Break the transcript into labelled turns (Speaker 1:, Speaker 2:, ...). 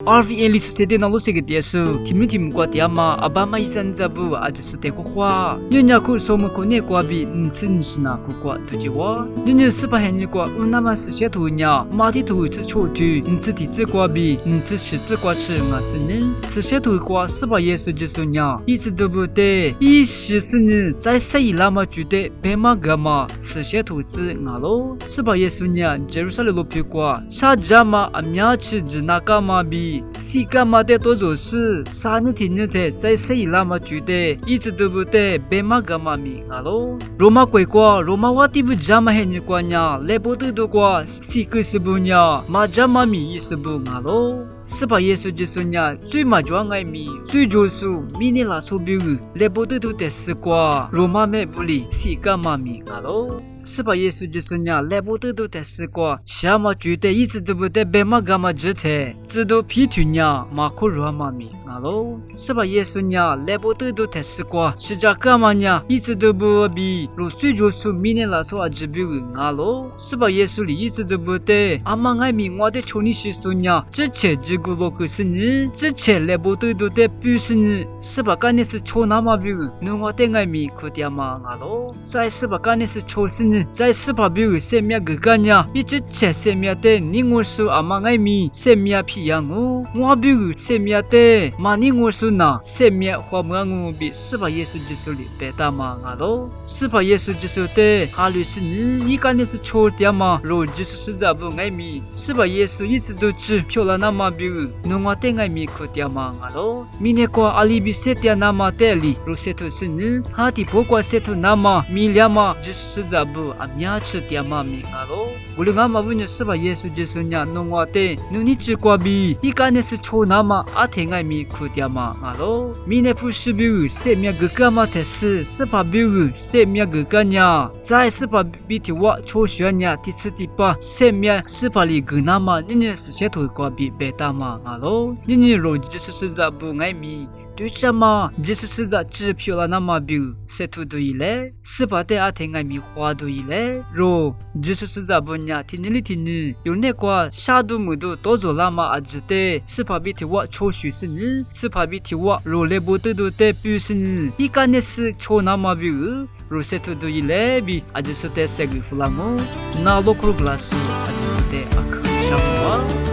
Speaker 1: RVN li société na lo sege tiesu tim kwa tiama abama izanzabu ajisu te kwa nyanya ku somu ko ne kwa bi ntsin shina ku kwa tujiwa nyanya sipa hen kwa unama se tu nya ma ti tu ci chu tu ntsi ti zi kwa bi ntsi shi zi kwa chi nga sin se tu kwa sipa yesu jisu nya yi zi de bu de yi shi sin zai sei lama ju de be ma ga ma se tu zi nga lo sipa yesu nya jerusalem lo pi kwa sha jama amya chi jina ka ma bi西干嘛的多做事，三日天日的在谁那么觉得一直都不得别嘛干嘛咪啊喽？罗马国国，罗马话地不加嘛很关呀，来不得多国，西个是不呀，嘛加嘛咪也是不啊喽？是把耶稣基督呀，最嘛装爱咪，最就是米尼拉苏比乌，来不得多的是国，罗马没不离西干嘛咪啊喽？是把耶稣基督呀，来不得多的是国，下嘛觉得一直都不得别嘛干嘛之类，知道皮图呀，嘛可罗马咪啊喽？是把耶稣呀，来不得多的是国，是家干嘛呀？一直都不比，如最就是米尼拉苏阿吉比乌啊喽？是把耶稣里一直都不得，阿妈爱咪我的求你是说呀，之前古罗克是你，之前来不得多的不是你，是把干的是求那么比如，侬我的爱咪可点嘛啊喽？在是把干的是求是你，在是把比如生命个干呀，一直前生命的你我说阿妈爱咪生命皮样哦，我比如生命的嘛你我说那生命花木我比是把耶稣基督里别大嘛啊喽？是把耶稣基督的哈律是你，你干的是求点嘛，若基督是咋不爱咪，是把耶稣一直都只漂亮那么比。侬我的爱咪可点嘛啊喽？明年过阿里比塞点那么得里，如塞图是你，哈蒂不过塞图那么米两嘛，就是咋不阿苗吃点嘛咪啊喽？无论俺嘛问你是吧？耶稣就是伢侬我的，侬你只过比，一干的是错那么阿天爱咪可点嘛啊喽？明年不是比如塞面个干嘛的事，是吧？比如塞面个干呀，再是吧？比提我错选呀，第四第八塞面是吧？里个那么，你是塞图过比别大嘛？啊喽，你若就是在不爱咪，对什么？就是在只漂亮那么比，是图对嘞，是把的阿天爱咪花对嘞，若就是在不呀，听你，有那个下度木度多做那么阿只的，是把比提我抽许是你，是把比提我若来不得的不是你，一干的是抽那么比。如是图对嘞比，阿就是的这个弗拉姆，那罗克格拉斯阿就是的阿克什么？